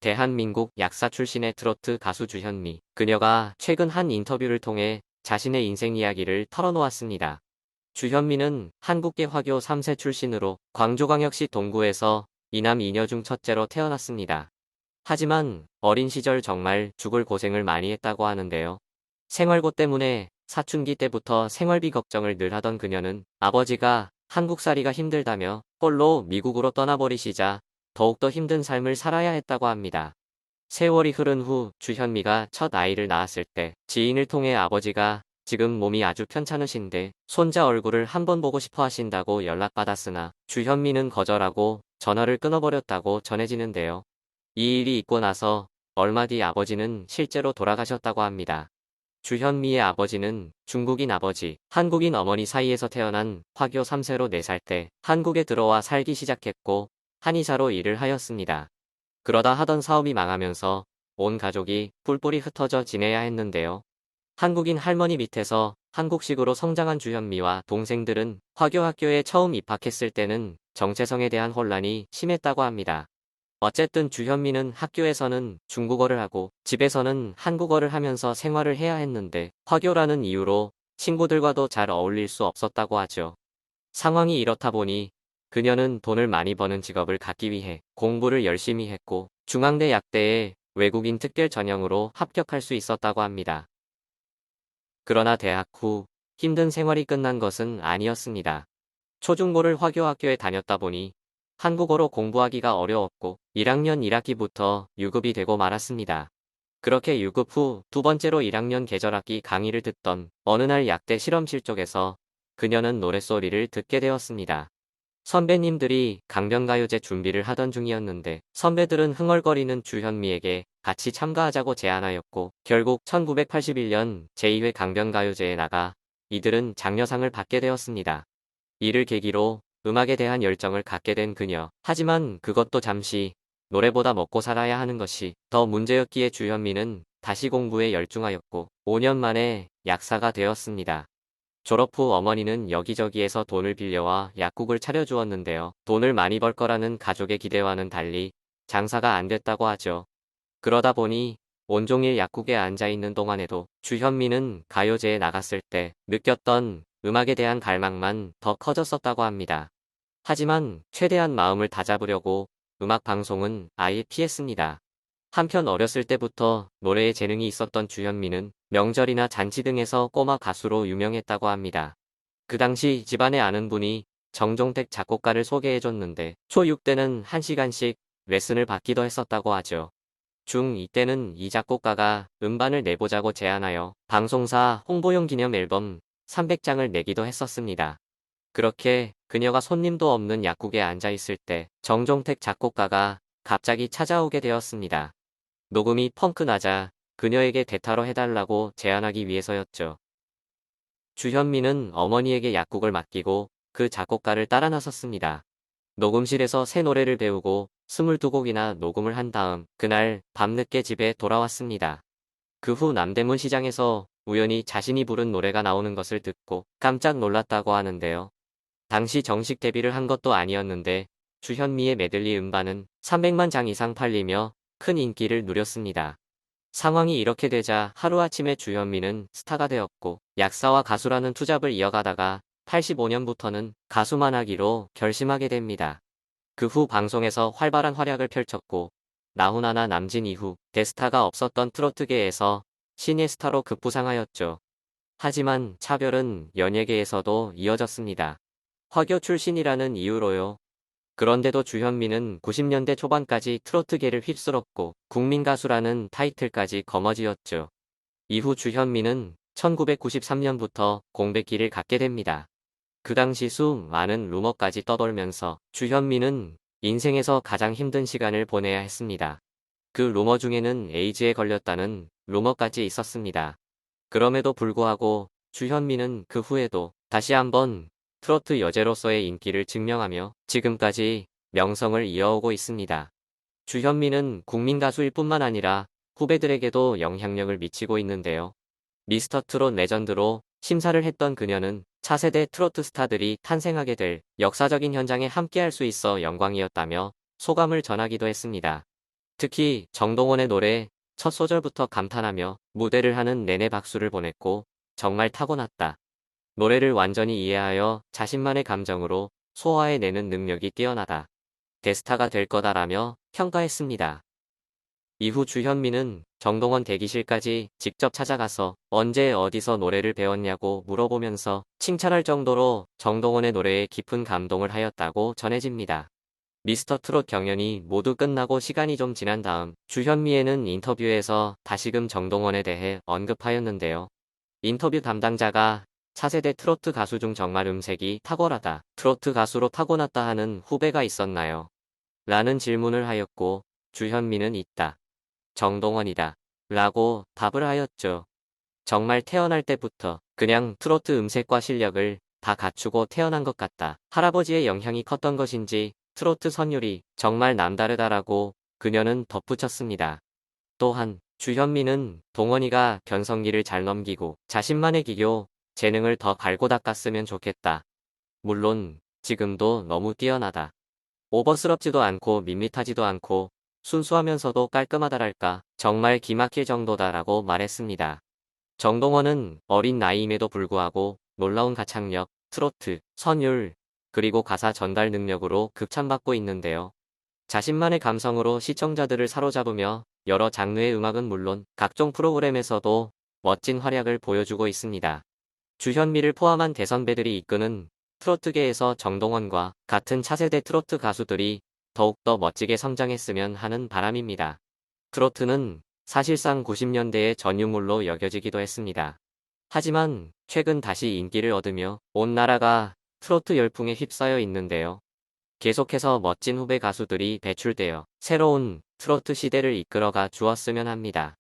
대한민국 약사 출신의 트로트 가수 주현미. 그녀가 최근 한 인터뷰를 통해 자신의 인생 이야기를 털어놓았습니다. 주현미는 한국계 화교 3세 출신으로 광주광역시 동구에서 이남 이녀 중 첫째로 태어났습니다. 하지만 어린 시절 정말 죽을 고생을 많이 했다고 하는데요. 생활고 때문에 사춘기 때부터 생활비 걱정을 늘 하던 그녀는 아버지가 한국살이가 힘들다며 홀로 미국으로 떠나버리시자 더욱더 힘든 삶을 살아야 했다고 합니다. 세월이 흐른 후 주현미가 첫 아이를 낳았을 때 지인을 통해 아버지가 지금 몸이 아주 편찮으신데 손자 얼굴을 한번 보고 싶어 하신다고 연락받았으나 주현미는 거절하고 전화를 끊어버렸다고 전해지는데요. 이 일이 있고 나서 얼마 뒤 아버지는 실제로 돌아가셨다고 합니다. 주현미의 아버지는 중국인 아버지, 한국인 어머니 사이에서 태어난 화교 3세로 4살 때 한국에 들어와 살기 시작했고 한의사로 일을 하였습니다. 그러다 하던 사업이 망하면서 온 가족이 뿔뿔이 흩어져 지내야 했는데요. 한국인 할머니 밑에서 한국식으로 성장한 주현미와 동생들은 화교 학교에 처음 입학했을 때는 정체성에 대한 혼란이 심했다고 합니다. 어쨌든 주현미는 학교에서는 중국어를 하고 집에서는 한국어를 하면서 생활을 해야 했는데 화교라는 이유로 친구들과도 잘 어울릴 수 없었다고 하죠. 상황이 이렇다 보니 그녀는 돈을 많이 버는 직업을 갖기 위해 공부를 열심히 했고 중앙대 약대에 외국인 특별 전형으로 합격할 수 있었다고 합니다. 그러나 대학 후 힘든 생활이 끝난 것은 아니었습니다. 초중고를 화교학교에 다녔다 보니 한국어로 공부하기가 어려웠고 1학년 1학기부터 유급이 되고 말았습니다. 그렇게 유급 후 두 번째로 1학년 계절학기 강의를 듣던 어느 날 약대 실험실 쪽에서 그녀는 노랫소리를 듣게 되었습니다. 선배님들이 강변가요제 준비를 하던 중이었는데 선배들은 흥얼거리는 주현미에게 같이 참가하자고 제안하였고 결국 1981년 제2회 강변가요제에 나가 이들은 장려상을 받게 되었습니다. 이를 계기로 음악에 대한 열정을 갖게 된 그녀. 하지만 그것도 잠시 노래보다 먹고 살아야 하는 것이 더 문제였기에 주현미는 다시 공부에 열중하였고 5년 만에 약사가 되었습니다. 졸업 후 어머니는 여기저기에서 돈을 빌려와 약국을 차려주었는데요. 돈을 많이 벌 거라는 가족의 기대와는 달리 장사가 안 됐다고 하죠. 그러다 보니 온종일 약국에 앉아있는 동안에도 주현미는 가요제에 나갔을 때 느꼈던 음악에 대한 갈망만 더 커졌었다고 합니다. 하지만 최대한 마음을 다잡으려고 음악 방송은 아예 피했습니다. 한편 어렸을 때부터 노래에 재능이 있었던 주현미는 명절이나 잔치 등에서 꼬마 가수로 유명했다고 합니다. 그 당시 집안에 아는 분이 정종택 작곡가를 소개해줬는데 초6 때는 1시간씩 레슨을 받기도 했었다고 하죠. 중2 때는 이 작곡가가 음반을 내보자고 제안하여 방송사 홍보용 기념 앨범 300장을 내기도 했었습니다. 그렇게 그녀가 손님도 없는 약국에 앉아있을 때 정종택 작곡가가 갑자기 찾아오게 되었습니다. 녹음이 펑크 나자 그녀에게 대타로 해달라고 제안하기 위해서였죠. 주현미는 어머니에게 약국을 맡기고 그 작곡가를 따라 나섰습니다. 녹음실에서 새 노래를 배우고 22곡이나 녹음을 한 다음 그날 밤늦게 집에 돌아왔습니다. 그 후 남대문 시장에서 우연히 자신이 부른 노래가 나오는 것을 듣고 깜짝 놀랐다고 하는데요. 당시 정식 데뷔를 한 것도 아니었는데 주현미의 메들리 음반은 300만 장 이상 팔리며 큰 인기를 누렸습니다. 상황이 이렇게 되자 하루아침에 주현미는 스타가 되었고 약사와 가수라는 투잡을 이어가다가 85년부터는 가수만 하기로 결심하게 됩니다. 그 후 방송에서 활발한 활약을 펼쳤고 나훈아나 남진 이후 대스타가 없었던 트로트계에서 신예 스타로 급부상하였죠. 하지만 차별은 연예계에서도 이어졌습니다. 화교 출신이라는 이유로요. 그런데도 주현미는 90년대 초반까지 트로트계를 휩쓸었고 국민가수라는 타이틀까지 거머쥐었죠. 이후 주현미는 1993년부터 공백기를 갖게 됩니다. 그 당시 수많은 루머까지 떠돌면서 주현미는 인생에서 가장 힘든 시간을 보내야 했습니다. 그 루머 중에는 에이즈에 걸렸다는 루머까지 있었습니다. 그럼에도 불구하고 주현미는 그 후에도 다시 한번 트로트 여제로서의 인기를 증명하며 지금까지 명성을 이어오고 있습니다. 주현미는 국민가수일 뿐만 아니라 후배들에게도 영향력을 미치고 있는데요. 미스터 트롯 레전드로 심사를 했던 그녀는 차세대 트로트 스타들이 탄생하게 될 역사적인 현장에 함께할 수 있어 영광이었다며 소감을 전하기도 했습니다. 특히 정동원의 노래 첫 소절부터 감탄하며 무대를 하는 내내 박수를 보냈고 정말 타고났다. 노래를 완전히 이해하여 자신만의 감정으로 소화해내는 능력이 뛰어나다. 대스타가 될 거다라며 평가했습니다. 이후 주현미는 정동원 대기실까지 직접 찾아가서 언제 어디서 노래를 배웠냐고 물어보면서 칭찬할 정도로 정동원의 노래에 깊은 감동을 하였다고 전해집니다. 미스터 트롯 경연이 모두 끝나고 시간이 좀 지난 다음 주현미에는 인터뷰에서 다시금 정동원에 대해 언급하였는데요. 인터뷰 담당자가 차세대 트로트 가수 중 정말 음색이 탁월하다. 트로트 가수로 타고났다 하는 후배가 있었나요? 라는 질문을 하였고 주현미는 있다. 정동원이다. 라고 답을 하였죠. 정말 태어날 때부터 그냥 트로트 음색과 실력을 다 갖추고 태어난 것 같다. 할아버지의 영향이 컸던 것인지 트로트 선율이 정말 남다르다라고 그녀는 덧붙였습니다. 또한 주현미는 동원이가 변성기를 잘 넘기고 자신만의 기교, 재능을 더 갈고 닦았으면 좋겠다. 물론 지금도 너무 뛰어나다. 오버스럽지도 않고 밋밋하지도 않고 순수하면서도 깔끔하다랄까 정말 기막힐 정도다라고 말했습니다. 정동원은 어린 나이임에도 불구하고 놀라운 가창력, 트로트, 선율, 그리고 가사 전달 능력으로 극찬받고 있는데요. 자신만의 감성으로 시청자들을 사로잡으며 여러 장르의 음악은 물론 각종 프로그램에서도 멋진 활약을 보여주고 있습니다. 주현미를 포함한 대선배들이 이끄는 트로트계에서 정동원과 같은 차세대 트로트 가수들이 더욱더 멋지게 성장했으면 하는 바람입니다. 트로트는 사실상 90년대의 전유물로 여겨지기도 했습니다. 하지만 최근 다시 인기를 얻으며 온 나라가 트로트 열풍에 휩싸여 있는데요. 계속해서 멋진 후배 가수들이 배출되어 새로운 트로트 시대를 이끌어가 주었으면 합니다.